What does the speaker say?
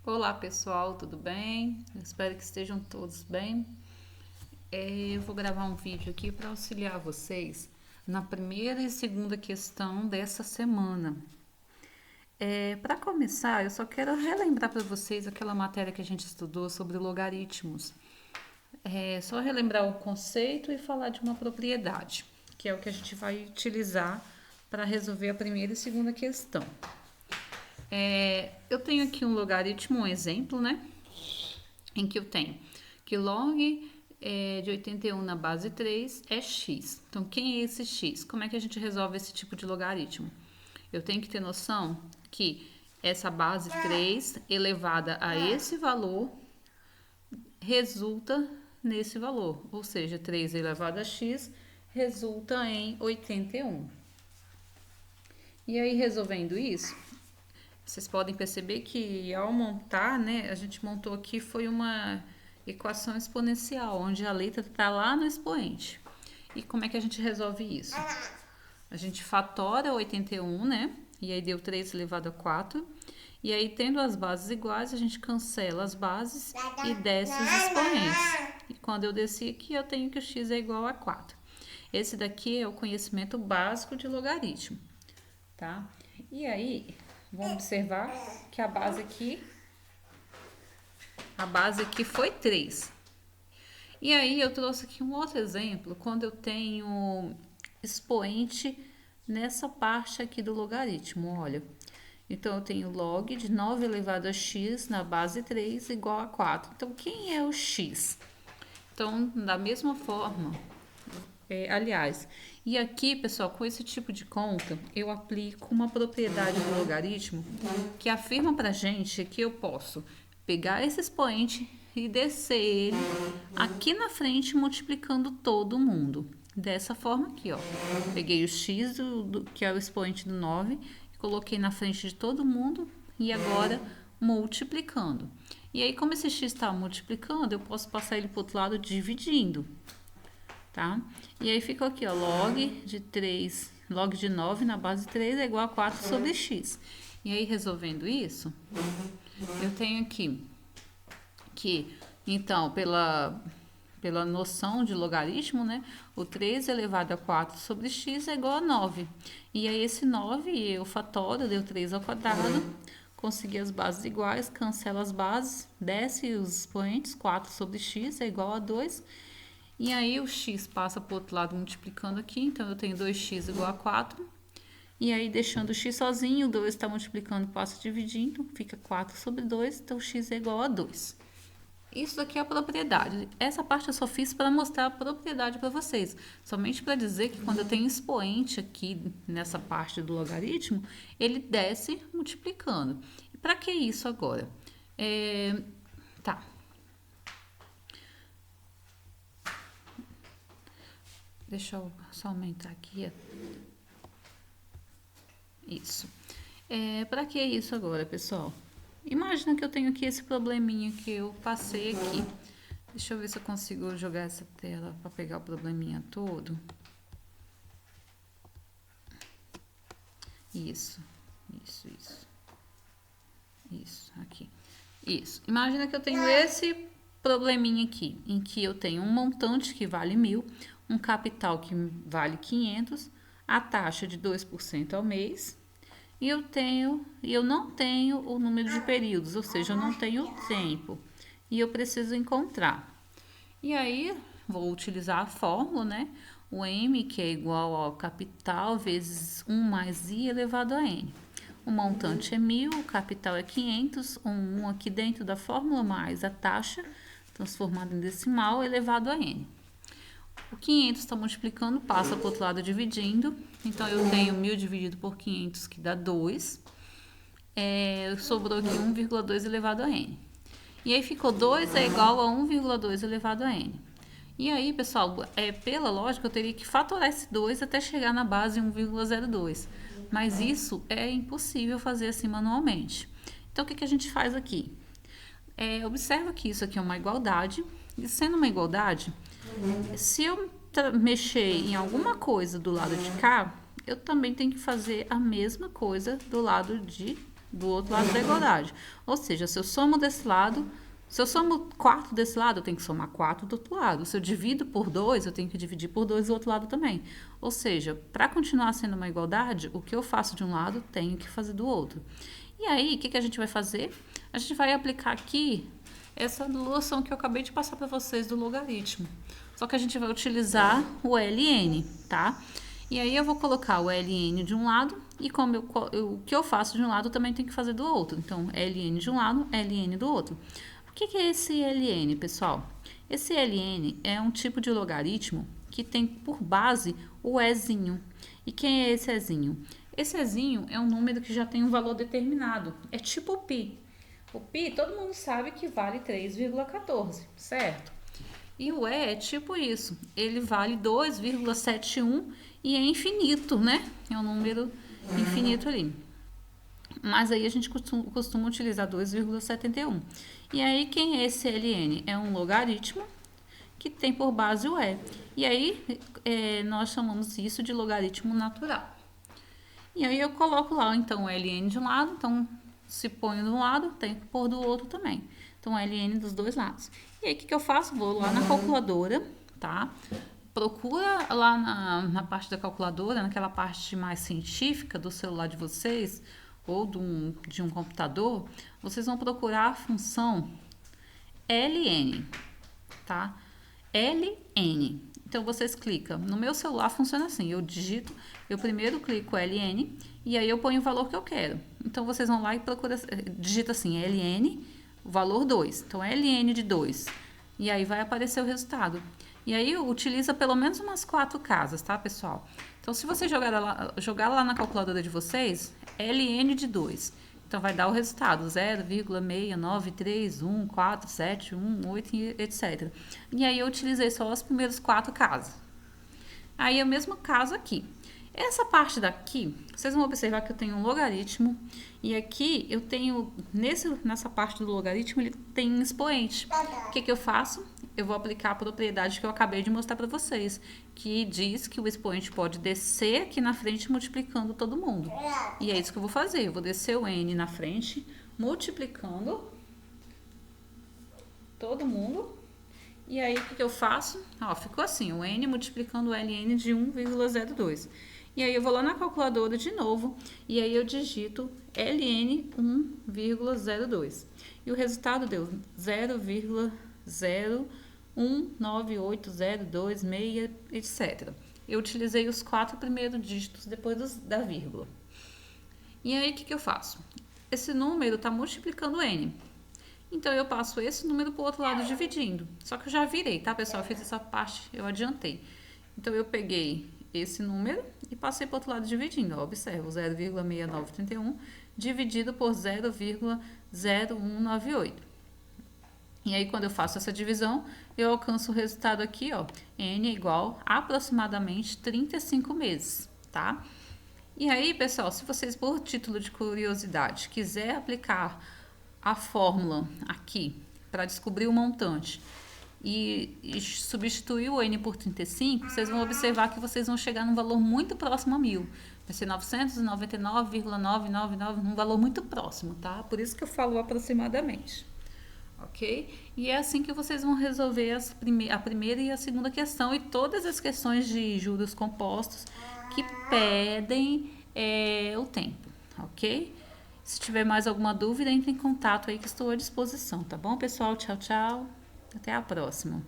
Olá pessoal, tudo bem? Eu espero que estejam todos bem. Eu vou gravar um vídeo aqui para auxiliar vocês na primeira e segunda questão dessa semana. Para começar, eu só quero relembrar para vocês aquela matéria que a gente estudou sobre logaritmos. Só relembrar o conceito e falar de uma propriedade, que é o que a gente vai utilizar para resolver a primeira e segunda questão. Eu tenho aqui um logaritmo, um exemplo, né? Em que eu tenho que log de 81 na base 3 é x. Então, quem é esse x? Como é que a gente resolve esse tipo de logaritmo? Eu tenho que ter noção que essa base 3 elevada a esse valor resulta nesse valor. Ou seja, 3 elevado a x resulta em 81. E aí, resolvendo isso, vocês podem perceber que ao montar, né, a gente montou aqui foi uma equação exponencial, onde a letra está lá no expoente. E como é que a gente resolve isso? A gente fatora 81, né? E aí deu 3 elevado a 4. E aí, tendo as bases iguais, a gente cancela as bases e desce os expoentes. E quando eu desci aqui, eu tenho que o x é igual a 4. Esse daqui é o conhecimento básico de logaritmo, tá? E aí, vamos observar que a base aqui foi 3. E aí eu trouxe aqui um outro exemplo, quando eu tenho expoente nessa parte aqui do logaritmo, olha. Então, eu tenho log de 9 elevado a x na base 3 igual a 4. Então, quem é o x? Então, da mesma forma, aliás, e aqui, pessoal, com esse tipo de conta, eu aplico uma propriedade do logaritmo que afirma pra gente que eu posso pegar esse expoente e descer ele aqui na frente multiplicando todo mundo. Dessa forma aqui, ó. Peguei o x, que é o expoente do 9, coloquei na frente de todo mundo e agora multiplicando. E aí, como esse x está multiplicando, eu posso passar ele para o outro lado dividindo, tá? E aí ficou aqui, ó, log de 9 na base 3 é igual a 4 sobre x. E aí, resolvendo isso, eu tenho aqui que, então, pela noção de logaritmo, né? O 3 elevado a 4 sobre x é igual a 9. E aí, esse 9 eu fatoro, deu 3 ao quadrado, consegui as bases iguais, cancela as bases, desce os expoentes, 4 sobre x é igual a 2. E aí, o x passa para o outro lado multiplicando aqui, então eu tenho 2x igual a 4. E aí, deixando o x sozinho, o 2 está multiplicando, passa dividindo, fica 4 sobre 2, então x é igual a 2. Isso aqui é a propriedade. Essa parte eu só fiz para mostrar a propriedade para vocês. Somente para dizer que quando eu tenho expoente aqui nessa parte do logaritmo, ele desce multiplicando. E para que isso agora? Tá. Deixa eu só aumentar aqui. Isso. Para que isso agora, pessoal? Imagina que eu tenho aqui esse probleminha que eu passei aqui. Deixa eu ver se eu consigo jogar essa tela para pegar o probleminha todo. Isso, aqui. Isso. Imagina que eu tenho esse probleminha aqui, em que eu tenho um montante que vale 1.000, um capital que vale 500, a taxa de 2% ao mês, e eu não tenho o número de períodos, ou seja, eu não tenho tempo, e eu preciso encontrar. E aí, vou utilizar a fórmula, né? O M, que é igual ao capital vezes 1 mais I elevado a N. O montante é 1.000, o capital é 500, um 1 aqui dentro da fórmula, mais a taxa, transformada em decimal, elevado a N. O 500 está multiplicando, passa para o outro lado dividindo. Então, eu tenho 1.000 dividido por 500, que dá 2. Sobrou aqui 1,2 elevado a N. E aí, ficou 2 é igual a 1,2 elevado a N. E aí, pessoal, pela lógica, eu teria que fatorar esse 2 até chegar na base 1,02. Mas isso é impossível fazer assim manualmente. Então, o que a gente faz aqui? Observa que isso aqui é uma igualdade. E sendo uma igualdade, se eu mexer em alguma coisa do lado de cá, eu também tenho que fazer a mesma coisa do lado de do outro lado da igualdade. Ou seja, se eu somo desse lado, se eu somo 4 desse lado, eu tenho que somar 4 do outro lado. Se eu divido por 2, eu tenho que dividir por 2 do outro lado também. Ou seja, para continuar sendo uma igualdade, o que eu faço de um lado, tenho que fazer do outro. E aí, o que a gente vai fazer? A gente vai aplicar aqui essa noção que eu acabei de passar para vocês do logaritmo. Só que a gente vai utilizar o ln, tá? E aí eu vou colocar o ln de um lado e como o que eu faço de um lado eu também tenho que fazer do outro. Então, ln de um lado, ln do outro. O que é esse ln, pessoal? Esse ln é um tipo de logaritmo que tem por base o ezinho. E quem é esse ezinho? Esse ezinho é um número que já tem um valor determinado. É tipo o π. O π, todo mundo sabe que vale 3,14, certo? E o E é tipo isso, ele vale 2,71 e é infinito, né? É um número infinito ali. Mas aí a gente costuma utilizar 2,71. E aí quem é esse ln? É um logaritmo que tem por base o E. E aí nós chamamos isso de logaritmo natural. E aí eu coloco lá, então, o ln de um lado, então se põe de um lado, tem que pôr do outro também. Então, ln dos dois lados. E aí, o que eu faço? Vou lá na calculadora, tá? Procura lá na parte da calculadora, naquela parte mais científica do celular de vocês, ou de um computador, vocês vão procurar a função ln, tá? ln. Então, vocês clicam. No meu celular funciona assim, eu primeiro clico ln e aí eu ponho o valor que eu quero. Então, vocês vão lá e digita assim, ln, o valor 2. Então, ln de 2. E aí vai aparecer o resultado. E aí utiliza pelo menos umas 4 casas, tá, pessoal? Então, se você jogar lá na calculadora de vocês, ln de 2. Então, vai dar o resultado, 0,6931471, etc. E aí, eu utilizei só os primeiros 4 casos. Aí, é o mesmo caso aqui. Essa parte daqui, vocês vão observar que eu tenho um logaritmo. E aqui, eu tenho, nessa parte do logaritmo, ele tem um expoente. O que eu faço? Eu vou aplicar a propriedade que eu acabei de mostrar para vocês, que diz que o expoente pode descer aqui na frente multiplicando todo mundo. E é isso que eu vou fazer. Eu vou descer o n na frente, multiplicando todo mundo. E aí, o que eu faço? Ó, ficou assim, o n multiplicando o ln de 1,02. E aí, eu vou lá na calculadora de novo, e aí eu digito ln 1,02. E o resultado deu 0,019802,6, etc. Eu utilizei os 4 primeiros dígitos depois da vírgula. E aí, o que eu faço? Esse número está multiplicando n. Então, eu passo esse número para o outro lado dividindo. Só que eu já virei, tá, pessoal? Eu fiz essa parte, eu adiantei. Então, eu peguei esse número e passei para o outro lado dividindo. Ó, observa, 0,6931 dividido por 0,0198. E aí, quando eu faço essa divisão, eu alcanço o resultado aqui, ó. N é igual a aproximadamente 35 meses, tá? E aí, pessoal, se vocês, por título de curiosidade, quiser aplicar a fórmula aqui para descobrir o montante e substituir o n por 35, vocês vão observar que vocês vão chegar num valor muito próximo a 1000. Vai ser 999,999, um valor muito próximo, tá? Por isso que eu falo aproximadamente. Ok? E é assim que vocês vão resolver a primeira e a segunda questão e todas as questões de juros compostos que pedem o tempo, ok? Se tiver mais alguma dúvida, entre em contato aí que estou à disposição, tá bom, pessoal? Tchau, tchau. Até a próxima.